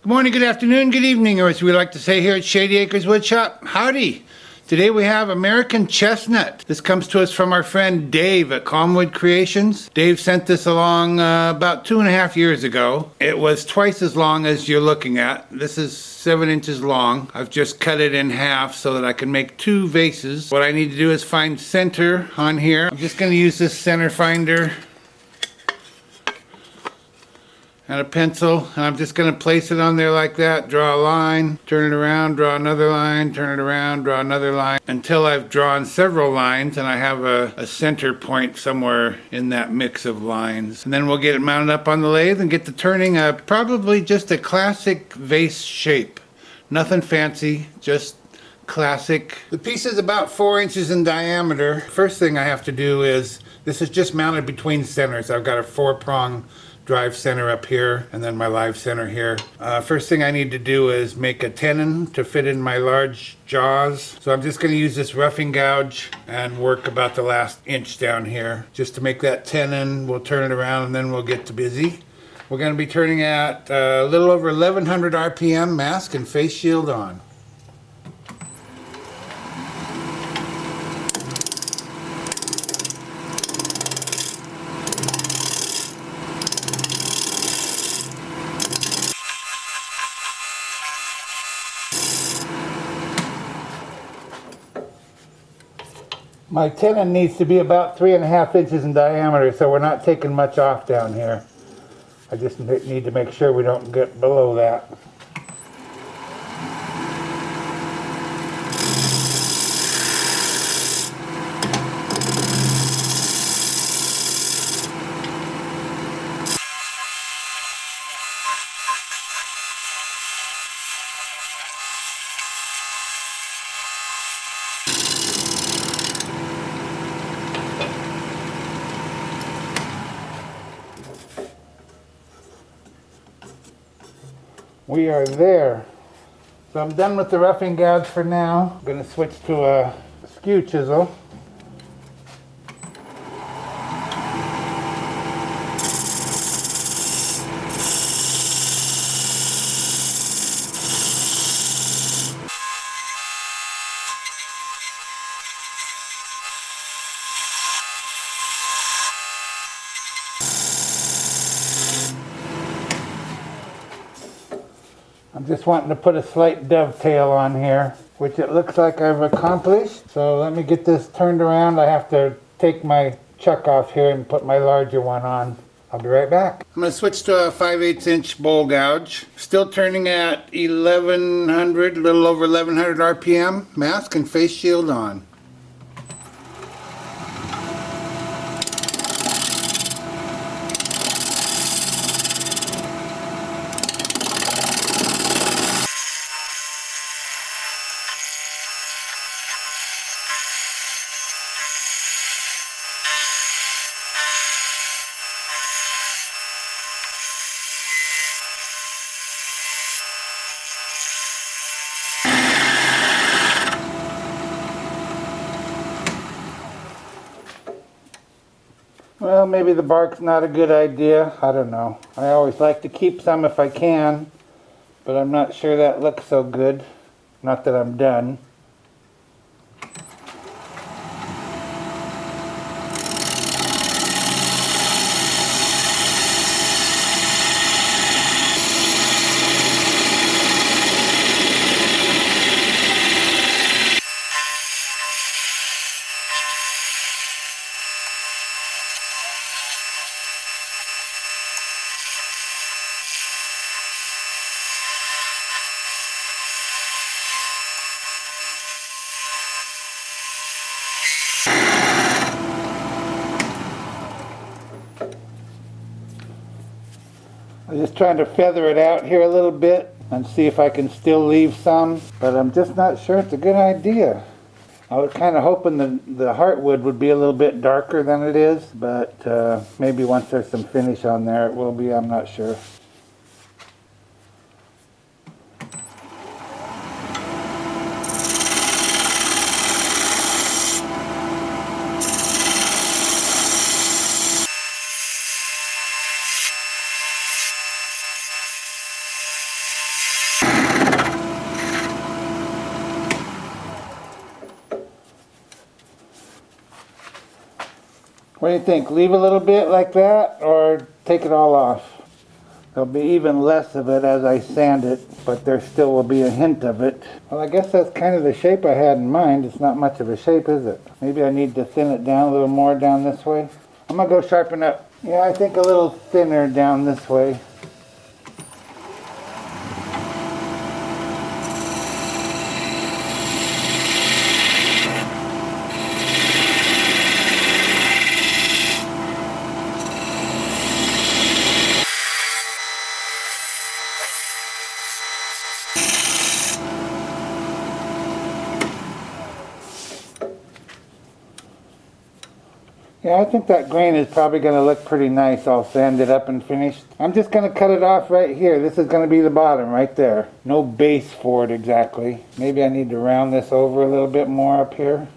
Good morning, good afternoon, good evening, or as we like to say here at Shady Acres Woodshop, howdy. Today we have American Chestnut. This comes to us from our friend Dave at Calmwood Creations. Dave sent this along about 2.5 years ago. It was twice as long as you're looking at. This is 7 inches long. I've just cut it in half so that I can make 2 vases. What I need to do is find center on here. I'm just going to use this center finder and a pencil, and I'm just going to place it on there like that, draw a line, turn it around, draw another line, turn it around, draw another line, until I've drawn several lines and I have a center point somewhere in that mix of lines. And then we'll get it mounted up on the lathe and get to turning probably just a classic vase shape. Nothing fancy, just classic. The piece is about 4 inches in diameter. First thing I have to do is, this is just mounted between centers. I've got a 4-prong drive center up here and then my live center here. First thing I need to do is make a tenon to fit in my large jaws. So I'm just going to use this roughing gouge and work about the last inch down here just to make that tenon. We'll turn it around and then we'll get to busy. We're going to be turning at a little over 1100 RPM, mask and face shield on. My tenon needs to be about 3.5 inches in diameter, so we're not taking much off down here. I just need to make sure we don't get below that. We are there. So I'm done with the roughing gouge for now. I'm going to switch to a skew chisel. I'm just wanting to put a slight dovetail on here, which it looks like I've accomplished. So let me get this turned around. I have to take my chuck off here and put my larger one on. I'll be right back. I'm going to switch to a 5/8 inch bowl gouge. Still turning at 1100, a little over 1100 RPM, mask and face shield on. Well, maybe the bark's not a good idea. I don't know. I always like to keep some if I can, but I'm not sure that looks so good. Not that I'm done. I'm just trying to feather it out here a little bit and see if I can still leave some, but I'm just not sure it's a good idea. I was kind of hoping the heartwood would be a little bit darker than it is, but maybe once there's some finish on there it will be, I'm not sure. What do you think? Leave a little bit like that or take it all off? There'll be even less of it as I sand it, but there still will be a hint of it. Well, I guess that's kind of the shape I had in mind. It's not much of a shape, is it? Maybe I need to thin it down a little more down this way. I'm gonna go sharpen up. Yeah, I think a little thinner down this way. Yeah, I think that grain is probably going to look pretty nice all sanded up and finished. I'm just going to cut it off right here. This is going to be the bottom right there. No base for it exactly. Maybe I need to round this over a little bit more up here.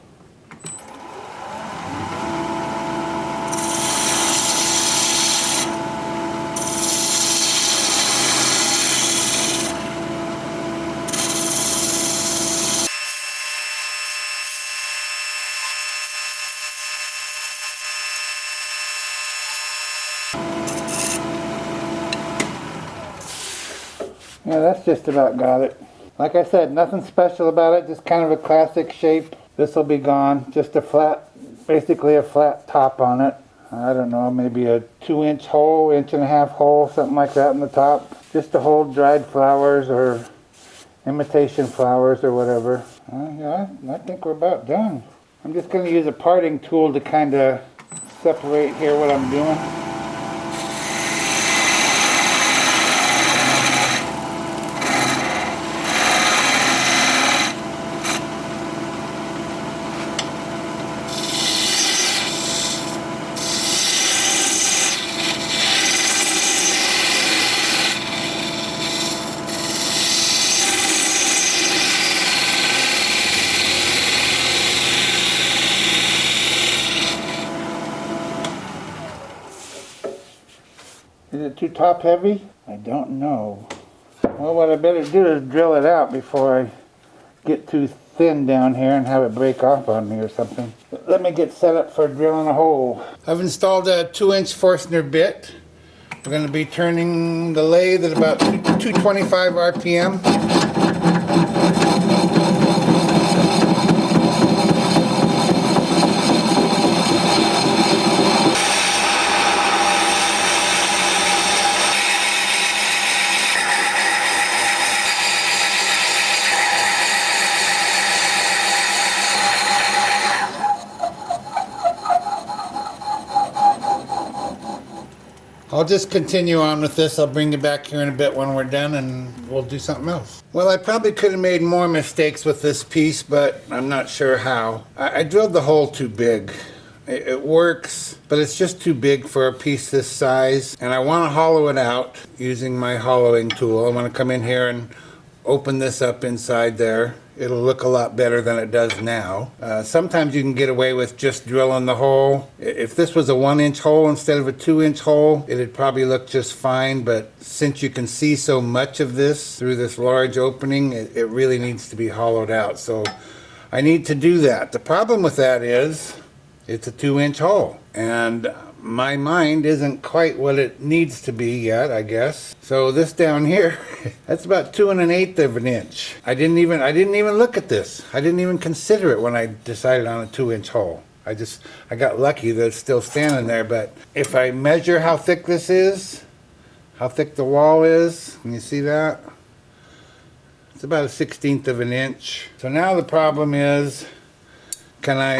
Yeah, that's just about got it. Like I said, nothing special about it, just kind of a classic shape. This will be gone, just a flat, basically a flat top on it. I don't know, maybe a 2-inch hole, 1.5-inch hole, something like that in the top. Just to hold dried flowers or imitation flowers or whatever. Yeah, I think we're about done. I'm just going to use a parting tool to kind of separate here what I'm doing. Is it too top heavy? I don't know. Well, what I better do is drill it out before I get too thin down here and have it break off on me or something. Let me get set up for drilling a hole. I've installed a 2-inch Forstner bit. We're going to be turning the lathe at about 225 RPM. I'll just continue on with this. I'll bring you back here in a bit when we're done and we'll do something else. Well, I probably could have made more mistakes with this piece, but I'm not sure how. I drilled the hole too big. It works, but it's just too big for a piece this size. And I want to hollow it out using my hollowing tool. I want to come in here and open this up inside there. It'll look a lot better than it does now. Sometimes you can get away with just drilling the hole. If this was a 1-inch hole instead of a 2-inch hole, it'd probably look just fine, but since you can see so much of this through this large opening, it really needs to be hollowed out. So I need to do that. The problem with that is it's a 2-inch hole, and my mind isn't quite what it needs to be yet, I guess. So this down here, that's about 2 1/8 of an inch. I didn't even look at this. I didn't even consider it when I decided on a 2-inch hole. I got lucky that it's still standing there, but if I measure how thick this is, how thick the wall is, can you see that? It's about a 1/16 of an inch. So now the problem is, can I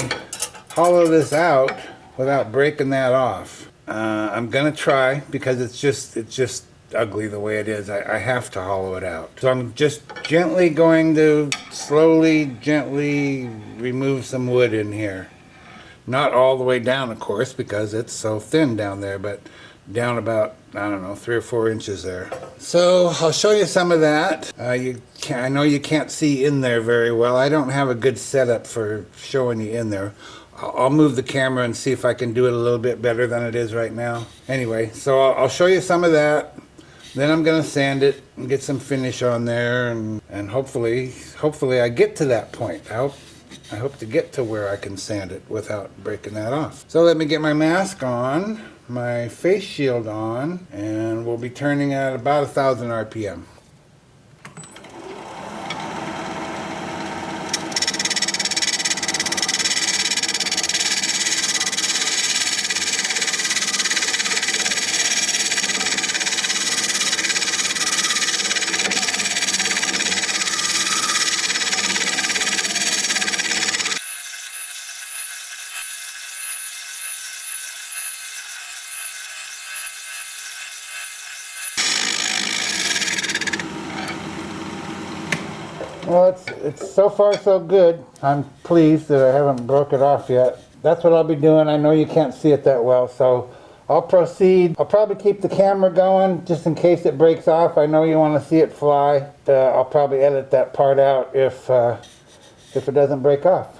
hollow this out without breaking that off? I'm gonna try, because it's just ugly the way it is. I have to hollow it out. So I'm just gently going to gently remove some wood in here. Not all the way down, of course, because it's so thin down there, but down about, I don't know, 3 or 4 inches there. So I'll show you some of that. I know you can't see in there very well. I don't have a good setup for showing you in there. I'll move the camera and see if I can do it a little bit better than it is right now. Anyway, so I'll show you some of that. Then I'm gonna sand it and get some finish on there, and hopefully I get to that point. I hope to get to where I can sand it without breaking that off. So let me get my mask on, my face shield on, and we'll be turning at about 1,000 RPM. Well, it's so far so good. I'm pleased that I haven't broke it off yet. That's what I'll be doing. I know you can't see it that well, so I'll proceed. I'll probably keep the camera going just in case it breaks off. I know you want to see it fly. I'll probably edit that part out if it doesn't break off.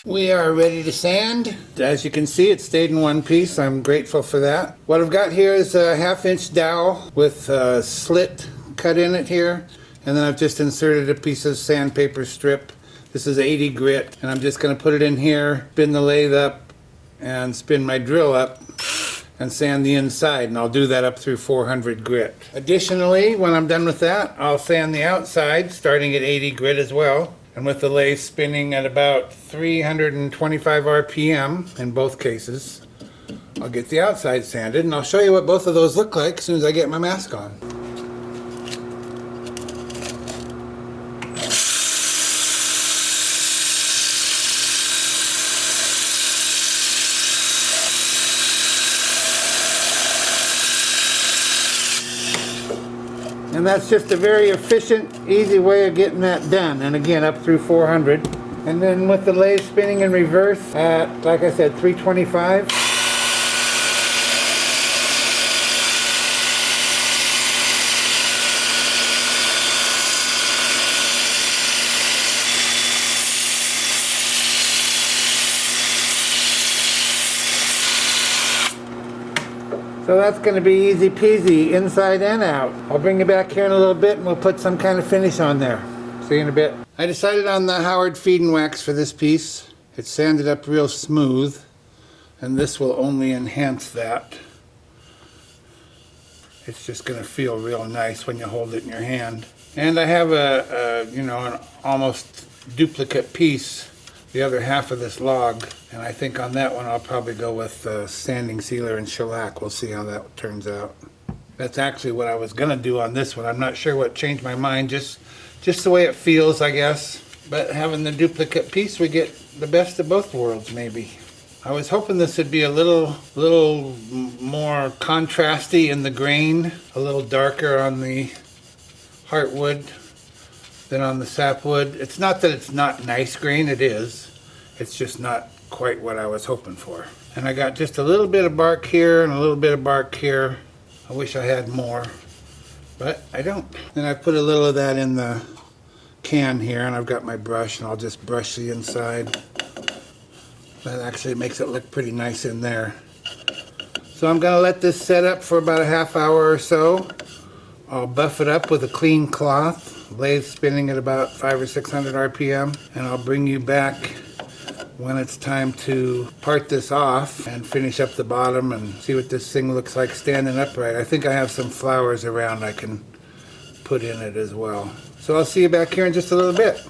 We are ready to sand. As you can see, it stayed in one piece. I'm grateful for that. What I've got here is a 1/2-inch dowel with a slit cut in it here. And then I've just inserted a piece of sandpaper strip. This is 80 grit. And I'm just going to put it in here, spin the lathe up, and spin my drill up, and sand the inside. And I'll do that up through 400 grit. Additionally, when I'm done with that, I'll sand the outside, starting at 80 grit as well. And with the lathe spinning at about 325 RPM in both cases, I'll get the outside sanded, and I'll show you what both of those look like as soon as I get my mask on. And that's just a very efficient, easy way of getting that done. And again, up through 400. And then with the lathe spinning in reverse at, like I said, 325. So that's going to be easy peasy, inside and out. I'll bring you back here in a little bit and we'll put some kind of finish on there. See you in a bit. I decided on the Howard feed and wax for this piece. It's sanded up real smooth, and this will only enhance that. It's just going to feel real nice when you hold it in your hand. And I have an almost duplicate piece, the other half of this log, and I think on that one I'll probably go with sanding sealer and shellac. We'll see how that turns out. That's actually what I was gonna do on this one. I'm not sure what changed my mind, just the way it feels, I guess. But having the duplicate piece, we get the best of both worlds, maybe. I was hoping this would be a little more contrasty in the grain, a little darker on the heartwood than on the sapwood. It's not that it's not nice grain, it is. It's just not quite what I was hoping for. And I got just a little bit of bark here and a little bit of bark here. I wish I had more, but I don't. Then I put a little of that in the can here, and I've got my brush, and I'll just brush the inside. That actually makes it look pretty nice in there. So I'm gonna let this set up for about a half hour or so. I'll buff it up with a clean cloth, lathe spinning at about 500 or 600 RPM, and I'll bring you back when it's time to part this off and finish up the bottom and see what this thing looks like standing upright. I think I have some flowers around I can put in it as well. So I'll see you back here in just a little bit.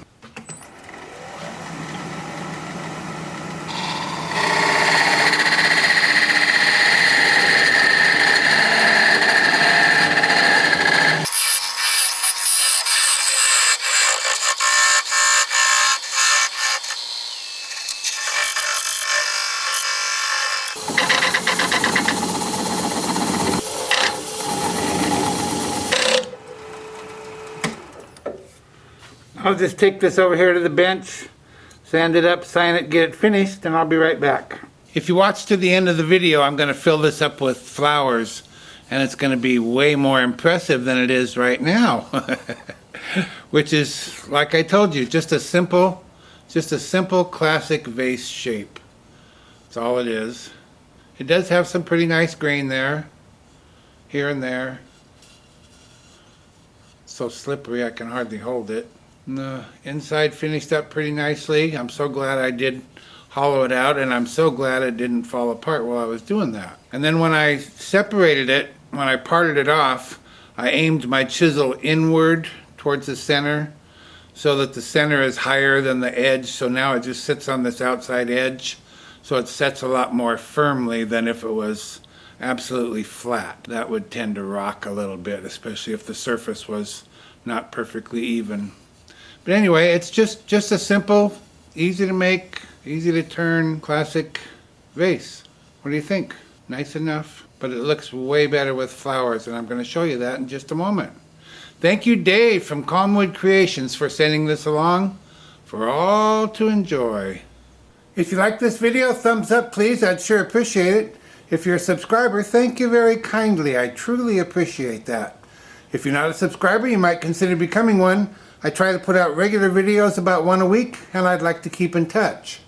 I'll just take this over here to the bench, sand it up, sign it, get it finished, and I'll be right back. If you watch to the end of the video, I'm going to fill this up with flowers and it's going to be way more impressive than it is right now. Which is, like I told you, just a simple classic vase shape. That's all it is. It does have some pretty nice grain there, here and there. It's so slippery I can hardly hold it. And the inside finished up pretty nicely. I'm so glad I did hollow it out, and I'm so glad it didn't fall apart while I was doing that. And then when I separated it, when I parted it off, I aimed my chisel inward towards the center so that the center is higher than the edge, so now it just sits on this outside edge, so it sets a lot more firmly than if it was absolutely flat. That would tend to rock a little bit, especially if the surface was not perfectly even. But anyway, it's just a simple, easy to make, easy to turn classic vase. What do you think? Nice enough? But it looks way better with flowers, and I'm going to show you that in just a moment. Thank you, Dave from Calmwood Creations, for sending this along for all to enjoy. If you like this video, thumbs up please, I'd sure appreciate it. If you're a subscriber, thank you very kindly, I truly appreciate that. If you're not a subscriber, you might consider becoming one. I try to put out regular videos about one a week, and I'd like to keep in touch.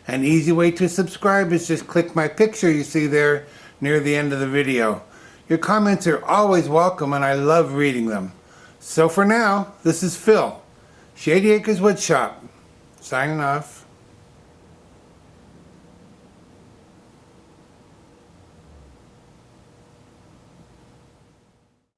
An easy way to subscribe is just click my picture you see there near the end of the video. Your comments are always welcome, and I love reading them. So for now, this is Phil, Shady Acres Woodshop, signing off.